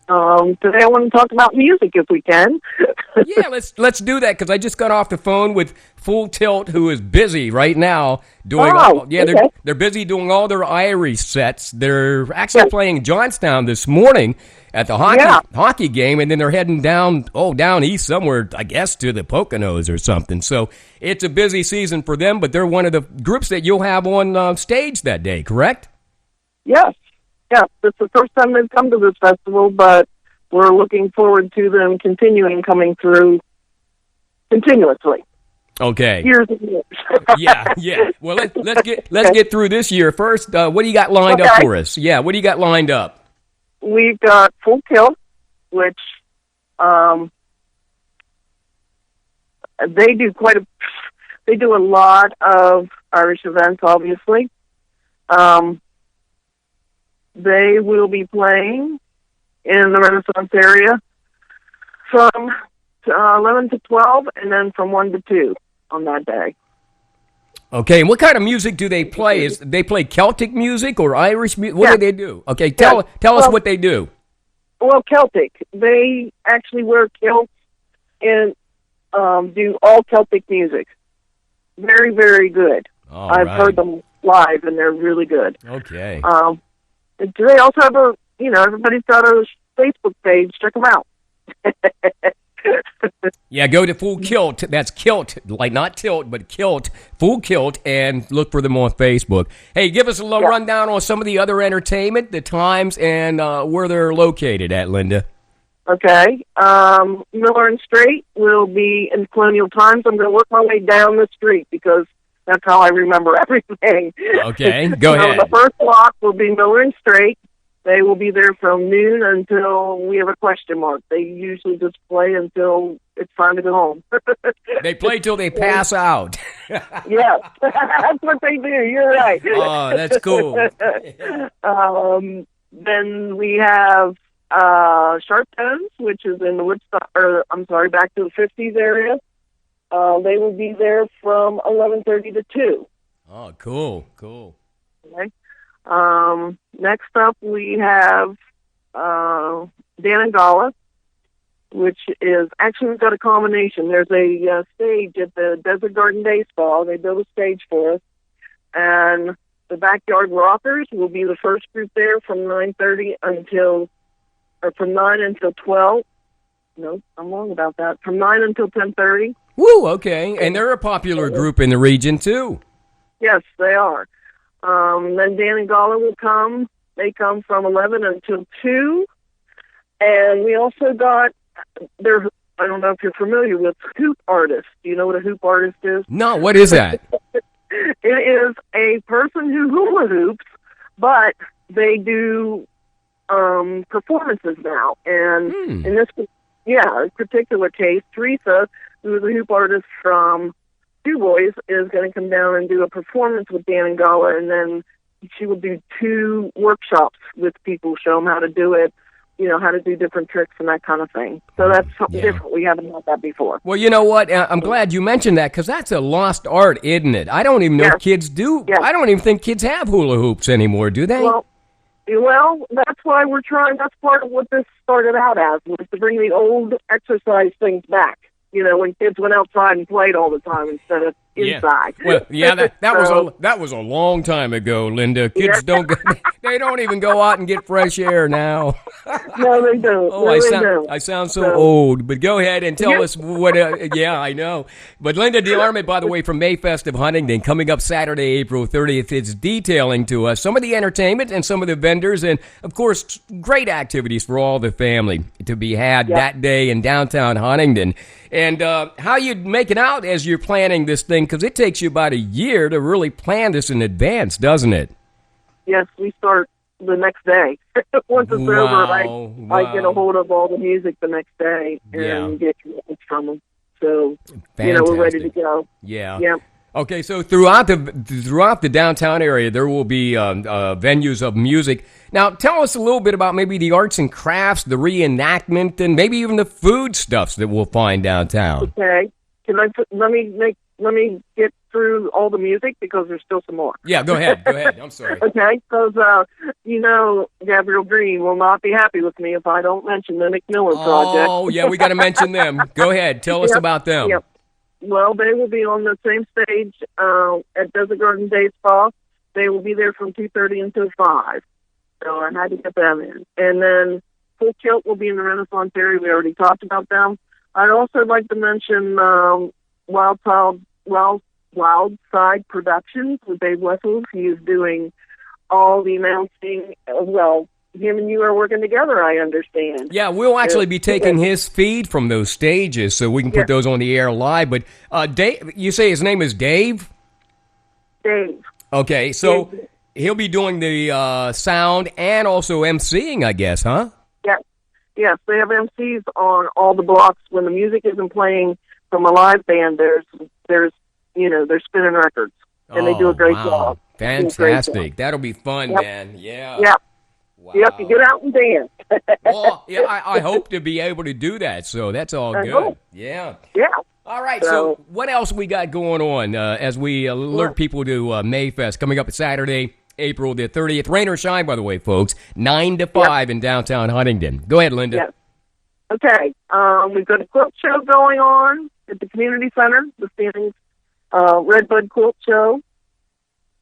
Today I want to talk about music if we can. Yeah, let's do that because I just got off the phone with Full Tilt, who is busy right now doing. Okay. They're busy doing all their Irish sets. They're actually playing Johnstown this morning at the hockey game, and then they're heading down east somewhere, I guess, to the Poconos or something. So it's a busy season for them, but they're one of the groups that you'll have on stage that day, correct? Yes. Yeah, it's the first time they've come to this festival, but we're looking forward to them coming through continuously. Okay. Years and years. Yeah. Well, let's get through this year first. What do you got lined up for us? Yeah, what do you got lined up? We've got Full Tilt, which they do a lot of Irish events, obviously. They will be playing in the Renaissance area from 11 to 12, and then from 1 to 2 on that day. Okay, and what kind of music do they play? They play Celtic music or Irish music? What do they do? Okay, tell us what they do. Well, Celtic. They actually wear kilts and do all Celtic music. Very, very good. I've heard them live, and they're really good. Okay. They also have everybody's got a Facebook page. Check them out. Yeah, go to Full Kilt. That's Kilt, like not tilt, but Kilt, Full Kilt, and look for them on Facebook. Hey, give us a little rundown on some of the other entertainment, the times, and where they're located at, Linda. Okay. Miller and Strait will be in Colonial Times. I'm going to work my way down the street because that's how I remember everything. Okay, go ahead. The first block will be Miller and Strait. They will be there from noon until we have a question mark. They usually just play until it's time to go home. They play till they pass out. Yes, that's what they do. You're right. Oh, that's cool. Then we have Sharp Tones, which is in the Woodstock, back to the 50s area. They will be there from 11:30 to 2. Oh, cool. Okay. Next up, we have Dan and Gala, which is actually we've got a combination. There's a stage at the Desert Garden Day Spa. They built a stage for us, and the Backyard Rockers will be the first group there from 9:30 from 9 until 12. No, I'm wrong about that. From 9 until 10:30. Woo, okay. And they're a popular group in the region, too. Yes, they are. Then Dan and Gala will come. They come from 11 until 2. And we also got, I don't know if you're familiar with hoop artists. Do you know what a hoop artist is? No, what is that? It is a person who hula hoops, but they do performances now. And in this particular case, Teresa, who is a hoop artist from Two Boys, is going to come down and do a performance with Dan and Gala, and then she will do 2 workshops with people, show them how to do it, how to do different tricks and that kind of thing. So that's something different. We haven't had that before. Well, you know what? I'm glad you mentioned that because that's a lost art, isn't it? I don't even know if kids do. Yes. I don't even think kids have hula hoops anymore, do they? Well, that's why we're trying. That's part of what this started out as, was to bring the old exercise things back. When kids went outside and played all the time instead of inside. Well, that was a long time ago, Linda. Kids don't even go out and get fresh air now. No, they don't. Oh, I sound so old. But go ahead and tell us what. I know. But Linda DeArmitt, by the way, from Mayfest of Huntingdon, coming up Saturday, April 30th, is detailing to us some of the entertainment and some of the vendors, and of course, great activities for all the family to be had that day in downtown Huntingdon. And how you make it out as you're planning this thing, because it takes you about a year to really plan this in advance, doesn't it? Yes, we start the next day. Once it's over, I get a hold of all the music the next day and get comments from them. So, we're ready to go. Yeah. Okay, so throughout the downtown area, there will be venues of music. Now, tell us a little bit about maybe the arts and crafts, the reenactment, and maybe even the food stuffs that we'll find downtown. Okay. Let me make let me get through all the music because there's still some more. Yeah, go ahead. I'm sorry. Okay, because Gabriel Green will not be happy with me if I don't mention the McMillan Project. Oh, yeah, we got to mention them. Go ahead. Tell us about them. Yep. Well, they will be on the same stage at Desert Garden Day Spa. They will be there from 2:30 until 5. So I had to get them in. And then Full Kilt will be in the Renaissance area. We already talked about them. I'd also like to mention Wild Side Productions with Dave Wessels. He is doing all the announcing. Well, him and you are working together, I understand. Yeah, we'll actually be taking his feed from those stages so we can put those on the air live. But Dave, you say his name is Dave? Dave. Okay, so he'll be doing the sound and also emceeing, I guess, huh? Yes, they have MCs on all the blocks. When the music isn't playing from a live band, they're spinning records, and they do a great job. Fantastic. That'll be fun, man. Yeah. Yep. Wow. Yep, you get out and dance. Well, yeah, I hope to be able to do that, so that's all good. Hope. Yeah. Yeah. All right, so what else we got going on as we alert people to Mayfest coming up Saturday, April the 30th. Rain or shine, by the way, folks. 9 to 5 in downtown Huntingdon. Go ahead, Linda. Yes. Okay. We've got a quilt show going on at the community center, the Standings Redbud Quilt Show.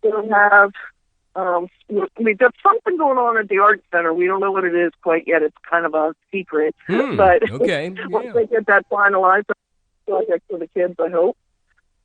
We'll have, we've got something going on at the Art Center. We don't know what it is quite yet. It's kind of a secret. But okay. Once they get that finalized, project for the kids, I hope.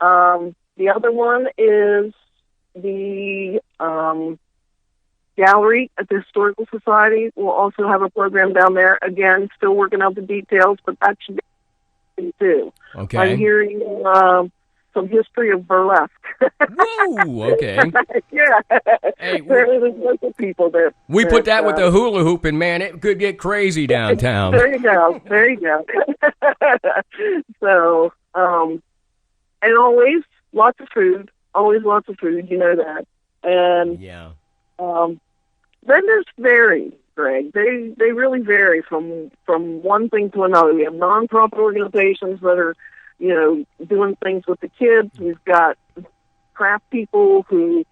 The other one is the gallery at the Historical Society. We'll also have a program down there. Again, still working out the details, but that should be too. Okay. I'm hearing some history of burlesque. Whoa, okay. Yeah. Hey, apparently there's local people there. We put that with the hula hoop, and man, it could get crazy downtown. There you go. So, and always lots of food. Always lots of food, you know that. And vendors vary, Greg. They really vary from one thing to another. We have non-profit organizations that are, doing things with the kids. We've got craft people who,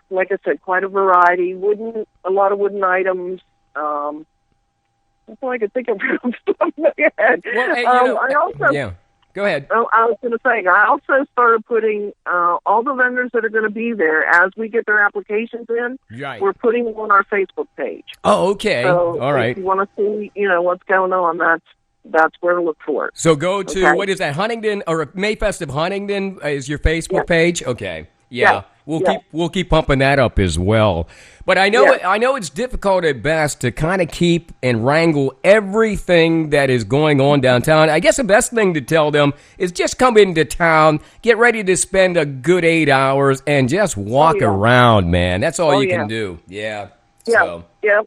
like I said, quite a variety. A lot of wooden items. That's all I could think of from the top of my head. Well, hey, I also, go ahead. I was going to say, I also started putting all the vendors that are going to be there, as we get their applications in, we're putting them on our Facebook page. Oh, okay. So all right. If you want to see, what's going on, that's where to look for it. So go to, what is that, Huntingdon, or Mayfest of Huntingdon is your Facebook page? Okay. Yeah. We'll keep pumping that up as well. But I know it's difficult at best to kind of keep and wrangle everything that is going on downtown. I guess the best thing to tell them is just come into town, get ready to spend a good 8 hours, and just walk around, man. That's all you can do. Yeah. Yeah. Yeah.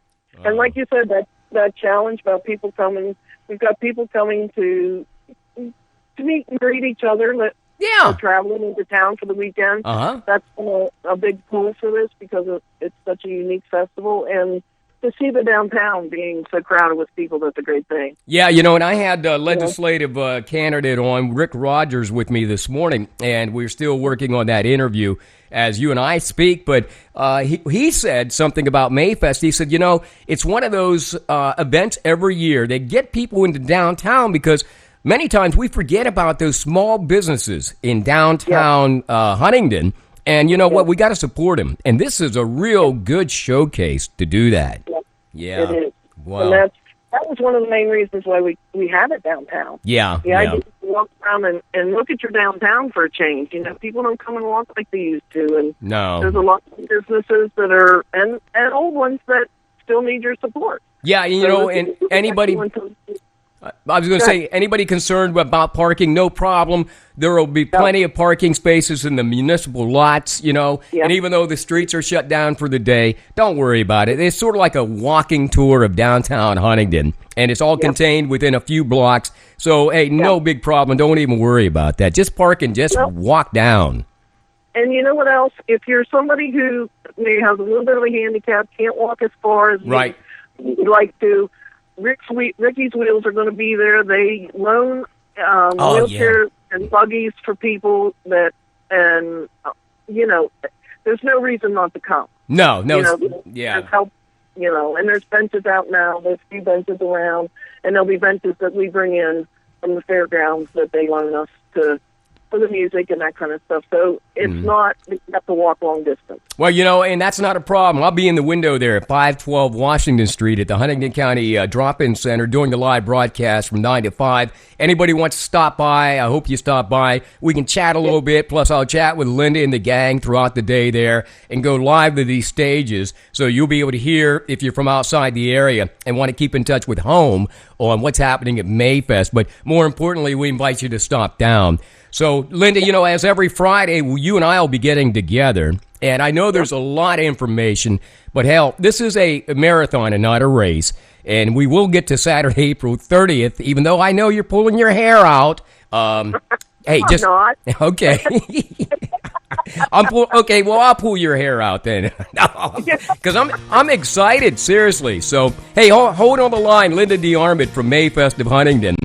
And like you said, that challenge about people coming, we've got people coming to meet and greet each other. Are traveling into town for the weekend. That's a big pull for this because it's such a unique festival, and to see the downtown being so crowded with people, that's a great thing. Yeah, and I had legislative candidate on, Rick Rogers, with me this morning, and we're still working on that interview as you and I speak, but he said something about Mayfest. He said, it's one of those events every year that get people into downtown because many times we forget about those small businesses in downtown Huntingdon, and you know what? We got to support them. And this is a real good showcase to do that. Yeah. It is. Wow. And that was one of the main reasons why we have it downtown. Yeah. The idea is to walk around and look at your downtown for a change. People don't come and walk like they used to. And there's a lot of businesses that are, and old ones that still need your support. Yeah, and anybody... I was going to say, anybody concerned about parking, no problem. There will be plenty of parking spaces in the municipal lots, and even though the streets are shut down for the day, don't worry about it. It's sort of like a walking tour of downtown Huntingdon, and it's all contained within a few blocks. So, hey, no big problem. Don't even worry about that. Just park and just walk down. And you know what else? If you're somebody who maybe has a little bit of a handicap, can't walk as far as you'd like to, Ricky's Wheels are going to be there. They loan wheelchair and buggies for people that, and there's no reason not to come. No, yeah. There's help, and there's benches out now. There's a few benches around, and there'll be benches that we bring in from the fairgrounds that they loan us for the music and that kind of stuff. So it's not, you have to walk long distance. Well, and that's not a problem. I'll be in the window there at 512 Washington Street at the Huntingdon County Drop-In Center doing the live broadcast from 9 to 5. Anybody wants to stop by, I hope you stop by. We can chat a little bit, plus I'll chat with Linda and the gang throughout the day there and go live to these stages, so you'll be able to hear if you're from outside the area and want to keep in touch with home on what's happening at Mayfest. But more importantly, we invite you to stop down. So, Linda, as every Friday, you and I will be getting together, and I know there's a lot of information, but hell, this is a marathon and not a race, and we will get to Saturday, April 30th, even though I know you're pulling your hair out. Hey, just... I'm not. Okay. I'll pull your hair out then. Because I'm excited, seriously. So, hey, hold on the line. Linda DeArmitt from Mayfest of Huntingdon.